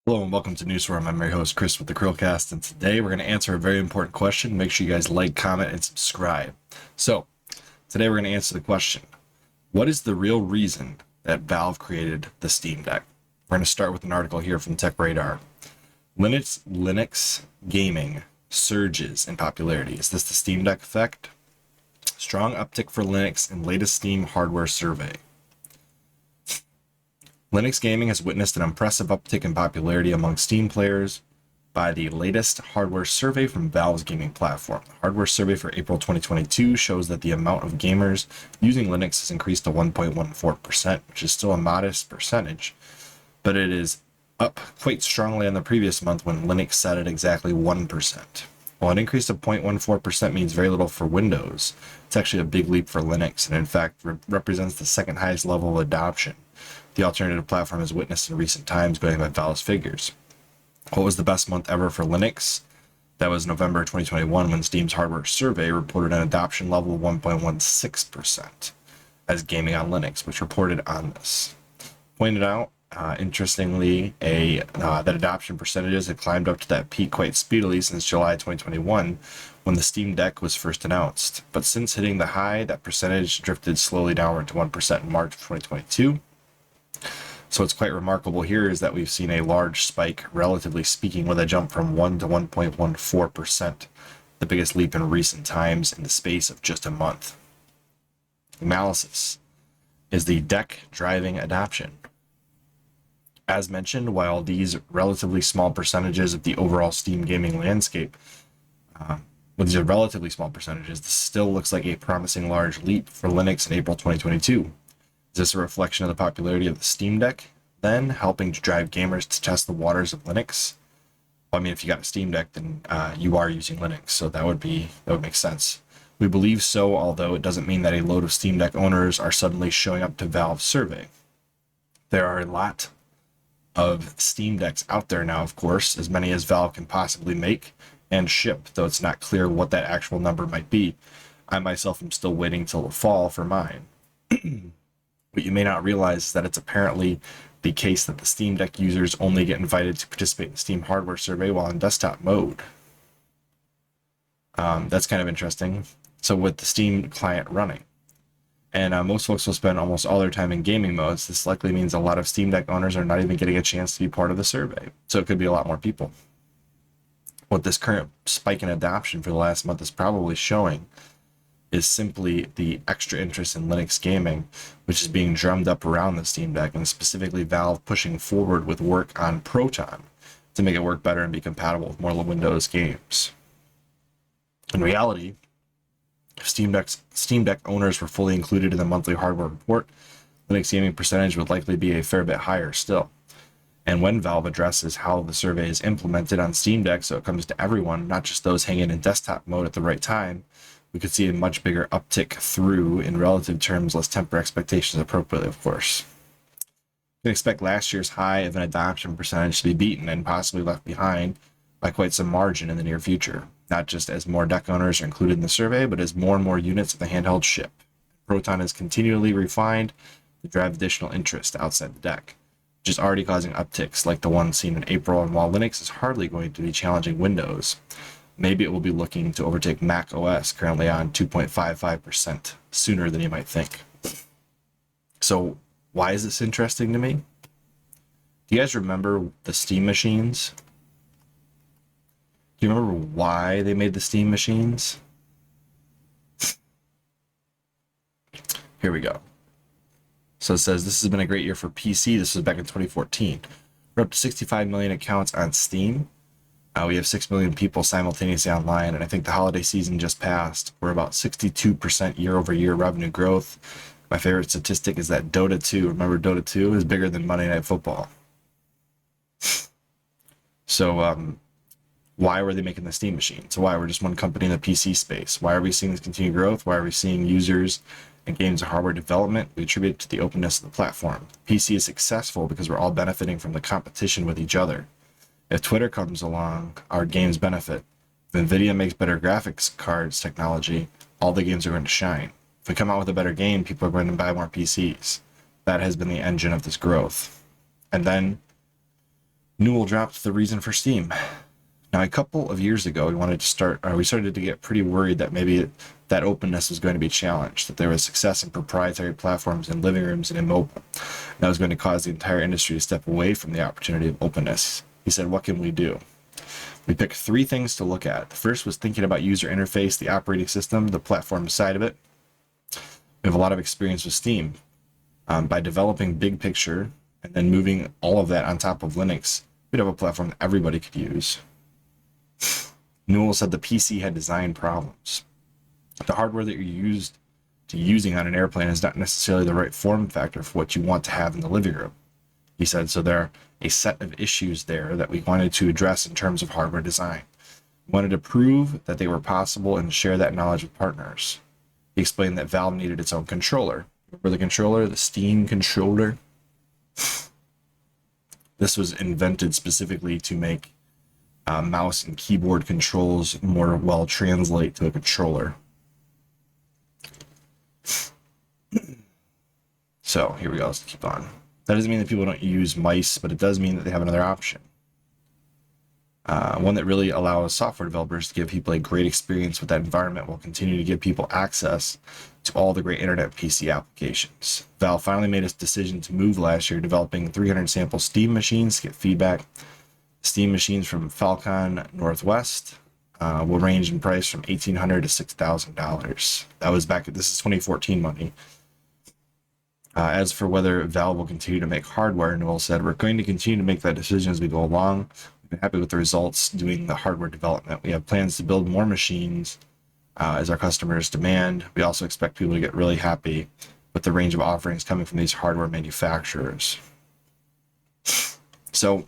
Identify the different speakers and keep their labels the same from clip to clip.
Speaker 1: Hello and welcome to Newsroom. I'm your host Chris with the CHRILLCAST, and today we're going to answer a very important question. Make sure you guys like, comment, and subscribe. So, today we're going to answer the question: what is the real reason that Valve created the Steam Deck? We're going to start with an article here from Tech Radar. Linux gaming surges in popularity. Is this the Steam Deck effect? Strong uptick for Linux in latest Steam hardware survey. Linux gaming has witnessed an impressive uptick in popularity among Steam players by the latest hardware survey from Valve's gaming platform. The hardware survey for April 2022 shows that the amount of gamers using Linux has increased to 1.14%, which is still a modest percentage, but it is up quite strongly on the previous month when Linux sat at exactly 1%. While an increase of 0.14% means very little for Windows, it's actually a big leap for Linux, and in fact represents the second highest level of adoption the alternative platform has witnessed in recent times, going by Valve's figures. What was the best month ever for Linux? That was November 2021, when Steam's hardware survey reported an adoption level of 1.16% as gaming on Linux, which reported on this. Pointed out, interestingly, that adoption percentages had climbed up to that peak quite speedily since July 2021, when the Steam Deck was first announced. But since hitting the high, that percentage drifted slowly downward to 1% in March of 2022. So what's quite remarkable here is that we've seen a large spike, relatively speaking, with a jump from 1 to 1.14%, the biggest leap in recent times in the space of just a month. Analysis: is the deck driving adoption? As mentioned, while these relatively small percentages of the overall Steam gaming landscape, these are relatively small percentages, this still looks like a promising large leap for Linux in April 2022. Is this a reflection of the popularity of the Steam Deck, then helping to drive gamers to test the waters of Linux? Well, I mean, if you got a Steam Deck, then you are using Linux, so that would make sense. We believe so, although it doesn't mean that a load of Steam Deck owners are suddenly showing up to Valve's survey. There are a lot of Steam Decks out there now, of course, as many as Valve can possibly make and ship, though it's not clear what that actual number might be. I myself am still waiting till the fall for mine. What you may not realize is that it's apparently the case that the Steam Deck users only get invited to participate in the Steam hardware survey while in desktop mode. That's kind of interesting. So with the Steam client running, and most folks will spend almost all their time in gaming modes, this likely means a lot of Steam Deck owners are not even getting a chance to be part of the survey. So it could be a lot more people. What this current spike in adoption for the last month is probably showing is simply the extra interest in Linux gaming, which is being drummed up around the Steam Deck, and specifically Valve pushing forward with work on Proton to make it work better and be compatible with more Windows games. In reality, if Steam Deck owners were fully included in the monthly hardware report, Linux gaming percentage would likely be a fair bit higher still. And when Valve addresses how the survey is implemented on Steam Deck so it comes to everyone, not just those hanging in desktop mode at the right time, we could see a much bigger uptick through, in relative terms. Let's temper expectations appropriately, of course. We can expect last year's high of an adoption percentage to be beaten and possibly left behind by quite some margin in the near future, not just as more deck owners are included in the survey, but as more and more units of the handheld ship. Proton is continually refined to drive additional interest outside the deck, which is already causing upticks like the one seen in April, and while Linux is hardly going to be challenging Windows, maybe it will be looking to overtake Mac OS, currently on 2.55%, sooner than you might think. So why is this interesting to me? Do you guys remember the Steam machines? Do you remember why they made the Steam machines? Here we go. So it says, this has been a great year for PC. This was back in 2014. We're up to 65 million accounts on Steam. We have 6 million people simultaneously online, and I think the holiday season just passed. We're about 62% year-over-year revenue growth. My favorite statistic is that Dota 2, remember Dota 2, is bigger than Monday Night Football. So why were they making the Steam machine? So why? We're just one company in the PC space. Why are we seeing this continued growth? Why are we seeing users and games and hardware development? We attribute it to the openness of the platform. PC is successful because we're all benefiting from the competition with each other. If Twitter comes along, our games benefit. If NVIDIA makes better graphics cards technology, all the games are going to shine. If we come out with a better game, people are going to buy more PCs. That has been the engine of this growth. And then Newell dropped the reason for Steam. Now, a couple of years ago, we started to get pretty worried that maybe that openness was going to be challenged, that there was success in proprietary platforms in living rooms and in mobile. That was going to cause the entire industry to step away from the opportunity of openness. He said, what can we do? We picked 3 things to look at. The first was thinking about user interface, the operating system, the platform side of it. We have a lot of experience with Steam. By developing big picture and then moving all of that on top of Linux, we'd have a platform that everybody could use. Newell said the PC had design problems. The hardware that you're using on an airplane is not necessarily the right form factor for what you want to have in the living room. He said, so there are a set of issues there that we wanted to address in terms of hardware design. We wanted to prove that they were possible and share that knowledge with partners. He explained that Valve needed its own controller. Remember the controller, the Steam controller? This was invented specifically to make mouse and keyboard controls more well translate to a controller. So here we go, let's keep on. That doesn't mean that people don't use mice, but it does mean that they have another option. One that really allows software developers to give people a great experience with that environment will continue to give people access to all the great internet PC applications. Valve finally made its decision to move last year, developing 300 sample Steam machines to get feedback. Steam machines from Falcon Northwest will range in price from $1,800 to $6,000. That was this is 2014 money. As for whether Valve will continue to make hardware, Newell said, we're going to continue to make that decision as we go along. We've been happy with the results doing the hardware development. We have plans to build more machines as our customers demand. We also expect people to get really happy with the range of offerings coming from these hardware manufacturers. So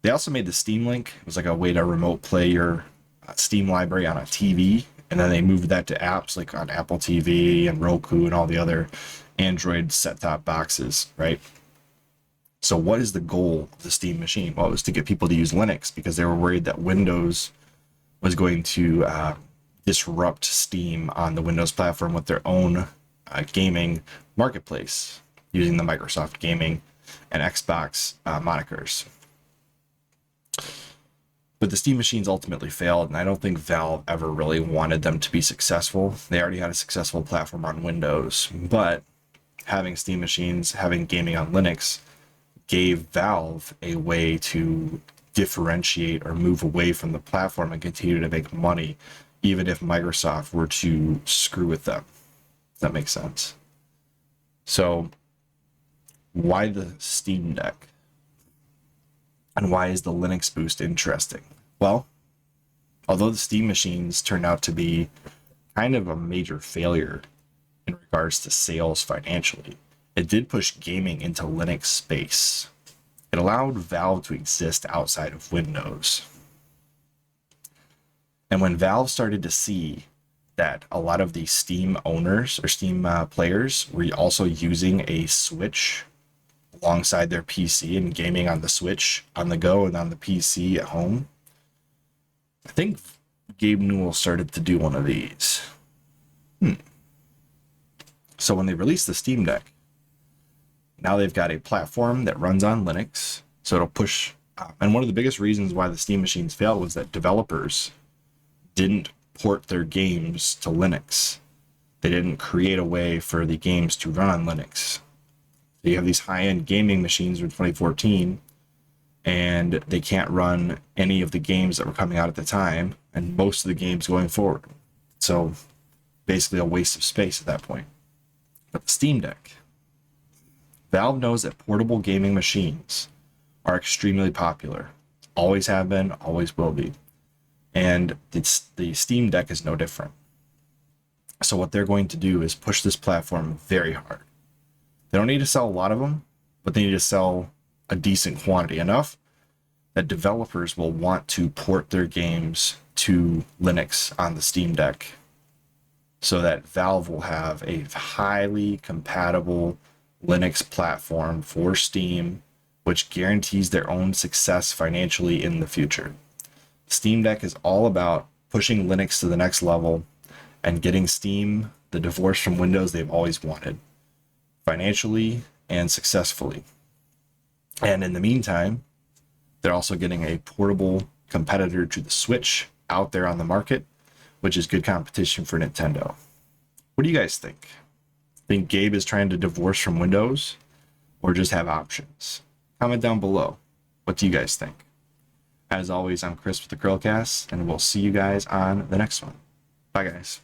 Speaker 1: they also made the Steam Link. It was like a way to remote play your Steam library on a TV. And then they moved that to apps like on Apple TV and Roku and all the other Android set-top boxes, right? So what is the goal of the Steam machine? Well, it was to get people to use Linux because they were worried that Windows was going to disrupt Steam on the Windows platform with their own gaming marketplace using the Microsoft Gaming and Xbox monikers. But the Steam machines ultimately failed, and I don't think Valve ever really wanted them to be successful. They already had a successful platform on Windows, but having Steam machines, having gaming on Linux, gave Valve a way to differentiate or move away from the platform and continue to make money, even if Microsoft were to screw with them. Does that make sense? So, why the Steam Deck? And why is the Linux boost interesting? Well, although the Steam machines turned out to be kind of a major failure in regards to sales financially, it did push gaming into Linux space. It allowed Valve to exist outside of Windows. And when Valve started to see that a lot of the Steam owners or Steam players were also using a Switch alongside their PC and gaming on the Switch on the go and on the PC at home, I think Gabe Newell started to do one of these. So when they released the Steam Deck, now they've got a platform that runs on Linux, so it'll push. And one of the biggest reasons why the Steam machines failed was that developers didn't port their games to Linux. They didn't create a way for the games to run on Linux. So you have these high-end gaming machines from 2014, and they can't run any of the games that were coming out at the time, and most of the games going forward. So basically a waste of space at that point. But the Steam Deck, Valve knows that portable gaming machines are extremely popular. Always have been, always will be. And the Steam Deck is no different. So what they're going to do is push this platform very hard. They don't need to sell a lot of them, but they need to sell a decent quantity, enough that developers will want to port their games to Linux on the Steam Deck, so that Valve will have a highly compatible Linux platform for Steam, which guarantees their own success financially in the future. Steam Deck is all about pushing Linux to the next level and getting Steam the divorce from Windows they've always wanted, financially and successfully. And in the meantime, They're also getting a portable competitor to the Switch out there on the market, which is good competition for Nintendo. What do you guys think? Think Gabe is trying to divorce from Windows or just have options? Comment down below. What do you guys think? As always, I'm Chris with the CHRILLCAST, and we'll see you guys on the next one. Bye, guys.